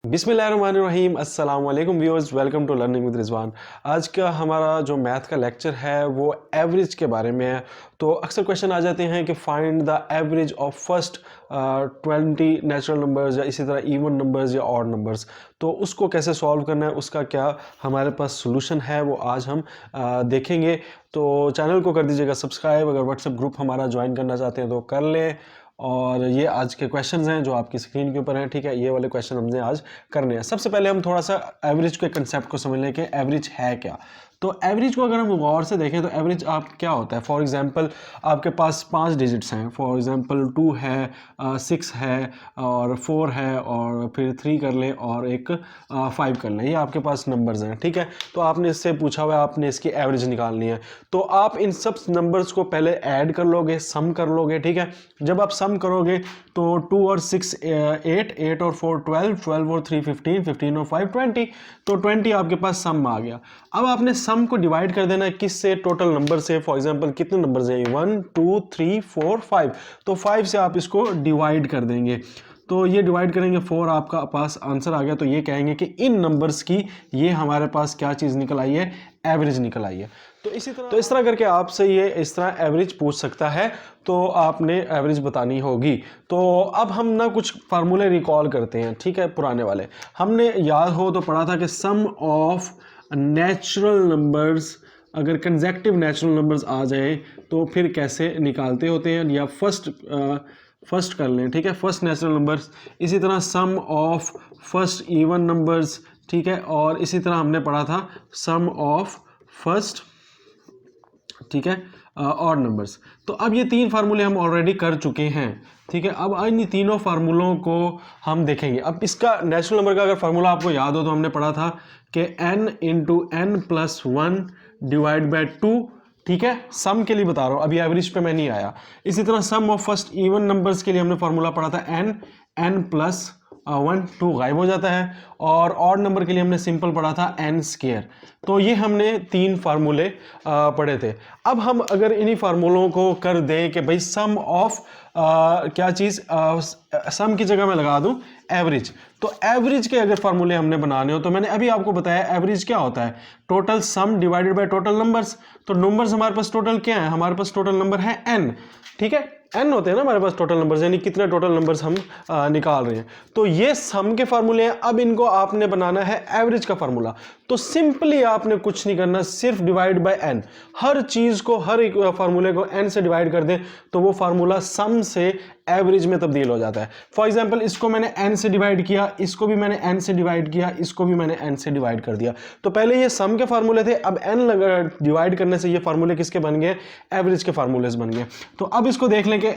बिस्मिल्लाहिर्रहमानिर्रहीम, अस्सलाम वालेकुम viewers, welcome to learning with Rizwan. आज का हमारा जो मैथ का लेक्चर है वो एवरेज के बारे में है। तो अक्सर क्वेश्चन आ जाते हैं कि find the average of first 20 natural numbers या इसी तरह इवन नंबर्स या ऑड नंबर्स। तो उसको कैसे सॉल्व करना है, उसका क्या हमारे पास सोल्यूशन है, वो आज हम देखेंगे। तो चैनल को कर दीजिएगा सब्सक्राइब, अगर व्हाट्सएप ग्रुप हमारा ज्वाइन करना चाहते हैं तो कर लें। और ये आज के क्वेश्चंस हैं जो आपकी स्क्रीन के ऊपर हैं, ठीक है। ये वाले क्वेश्चन हमने आज करने हैं। सबसे पहले हम थोड़ा सा एवरेज के कंसेप्ट को समझ लें कि एवरेज है क्या। तो एवरेज को अगर हम गौर से देखें तो एवरेज आप क्या होता है। फॉर एग्जांपल आपके पास 5 डिजिट्स हैं, फॉर एग्जांपल 2 है, 6 है और 4 है और फिर 3 कर लें और एक 5 कर लें। ये आपके पास नंबर्स हैं, ठीक है। तो आपने इससे पूछा हुआ है, आपने इसकी एवरेज निकालनी है। तो आप इन सब नंबर्स को पहले ऐड कर लोगे, सम कर लोगे, ठीक है। जब आप सम करोगे तो 2 और 6 8, 8 और 4 12, 12 और 3 15, 15 और 5 20, तो 20 आपके पास सम आ गया। अब आपने सम को डिवाइड कर देना है किस से, टोटल नंबर से। फॉर एग्जांपल कितने नंबर्स हैं, 1 2 3 4 5, तो 5 से आप इसको डिवाइड कर देंगे। तो ये डिवाइड करेंगे, 4 आपका पास आंसर आ गया। तो ये कहेंगे कि इन नंबर्स की ये हमारे पास क्या चीज़ निकल आई है, एवरेज निकल आई है। तो इस तरह करके आपसे ये इस तरह एवरेज पूछ सकता है, तो आपने एवरेज बतानी होगी। तो अब हम ना कुछ फार्मूले रिकॉल करते हैं, ठीक है। पुराने वाले हमने याद हो तो पढ़ा था कि सम ऑफ नेचुरल नंबर्स, अगर कंसेक्टिव नेचुरल नंबर्स आ जाए तो फिर कैसे निकालते होते हैं, या फर्स्ट कर लें, ठीक है, फर्स्ट नेचुरल नंबर्स। इसी तरह सम ऑफ फर्स्ट इवन नंबर्स, ठीक है। और इसी तरह हमने पढ़ा था सम ऑफ फर्स्ट, ठीक है, ऑड नंबर्स। तो अब ये 3 फार्मूले हम ऑलरेडी कर चुके हैं, ठीक है। अब इन तीनों फार्मूलों को हम देखेंगे। अब इसका नेचुरल नंबर का अगर फार्मूला आपको याद हो तो हमने पढ़ा था कि n into n plus 1 divide by 2, ठीक है। सम के लिए बता रहा हूँ, अभी एवरेज पे मैं नहीं आया। इसी तरह सम ऑफ फर्स्ट इवन नंबर्स के लिए हमने फार्मूला पढ़ा था n प्लस 1, 2 गायब हो जाता है। और ऑड नंबर के लिए हमने सिंपल पढ़ा था n स्क्वायर। तो ये हमने 3 फार्मूले पढ़े थे। अब हम अगर इन्हीं फार्मूलों को कर दें कि भाई सम ऑफ क्या चीज़, सम की जगह मैं लगा दूं एवरेज। तो एवरेज के अगर फार्मूले हमने बनाने हो तो मैंने अभी आपको बताया एवरेज क्या होता है, total sum divided by total numbers. तो नंबर्स हमारे पास टोटल क्या है, हमारे पास टोटल नंबर है n, ठीक है। n होते हैं ना हमारे पास टोटल नंबर्स, यानी कितने टोटल नंबर्स हम निकाल रहे हैं। तो ये सम के फार्मूले हैं। अब इनको आपने बनाना है एवरेज का फार्मूला। तो सिंपली आपने कुछ नहीं करना, सिर्फ डिवाइड बाय n। हर चीज को, हर एक फार्मूले को n से डिवाइड कर दें तो वो फार्मूला सम से एवरेज में तब्दील हो जाता है। फॉर एग्जांपल इसको मैंने n से डिवाइड किया, इसको भी मैंने n से डिवाइड किया, इसको भी मैंने n से डिवाइड कर दिया। तो पहले ये सम के फार्मूले थे, अब n डिवाइड करने से ये फार्मूले किसके बन गए, एवरेज के फार्मूले बन गए। तो अब इसको देख लें कि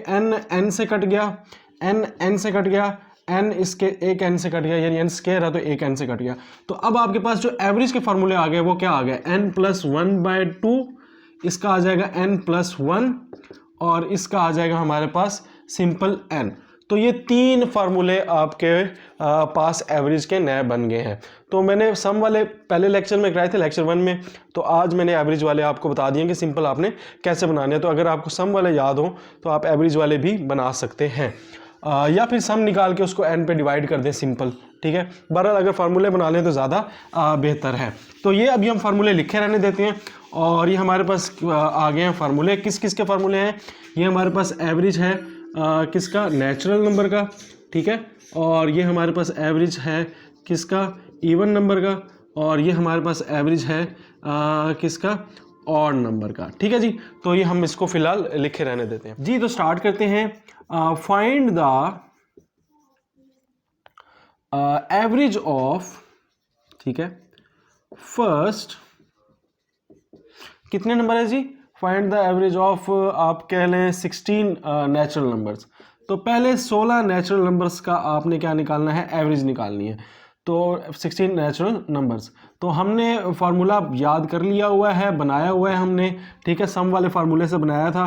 n से कट गया, n से कट गया, n इसके एक n से कट गया, यानी n स्क्वायर है तो एक n से कट गया। तो अब आपके पास जो एवरेज के फार्मूले आ गए वो क्या आ गए, n प्लस 1 बाय 2, इसका आ जाएगा n प्लस 1 और इसका आ जाएगा हमारे पास सिंपल n। तो ये 3 फार्मूले आपके पास एवरेज के नए बन गए हैं। तो मैंने सम वाले पहले लेक्चर में कराए थे, लेक्चर 1 में। तो आज मैंने एवरेज वाले आपको बता दिए कि सिंपल आपने कैसे बनाने हैं। तो अगर आपको सम वाले याद हो तो आप एवरेज वाले भी बना सकते हैं, या फिर सम निकाल के उसको n पे डिवाइड कर दें, सिंपल, ठीक है। बहरहाल अगर फार्मूले बना लें तो ज़्यादा बेहतर है। तो ये अभी हम फार्मूले लिखे रहने देते हैं। और ये हमारे पास आ गए हैं फार्मूले। किस किस के फार्मूले हैं, ये हमारे पास एवरेज है किसका, नेचुरल नंबर का, ठीक है। और ये हमारे पास एवरेज है किसका, इवन नंबर का। और ये हमारे पास एवरेज है किसका, ऑड नंबर का, ठीक है जी। तो ये हम इसको फिलहाल लिखे रहने देते हैं जी। तो स्टार्ट करते हैं। फाइंड द एवरेज ऑफ, ठीक है, फर्स्ट, कितने नंबर है जी, फाइंड द एवरेज ऑफ, आप कह लें 16 नेचुरल नंबर्स। तो पहले 16 नेचुरल नंबर्स का आपने क्या निकालना है, एवरेज निकालनी है। तो 16 नेचुरल नंबर्स, तो हमने फार्मूला याद कर लिया हुआ है, बनाया हुआ है हमने, ठीक है। सम वाले फार्मूले से बनाया था।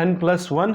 n+1.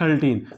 13.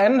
n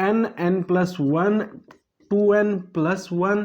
n+1 2n+1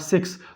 6.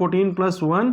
14+1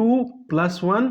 2+1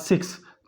6.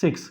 6.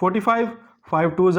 45. 5 2 is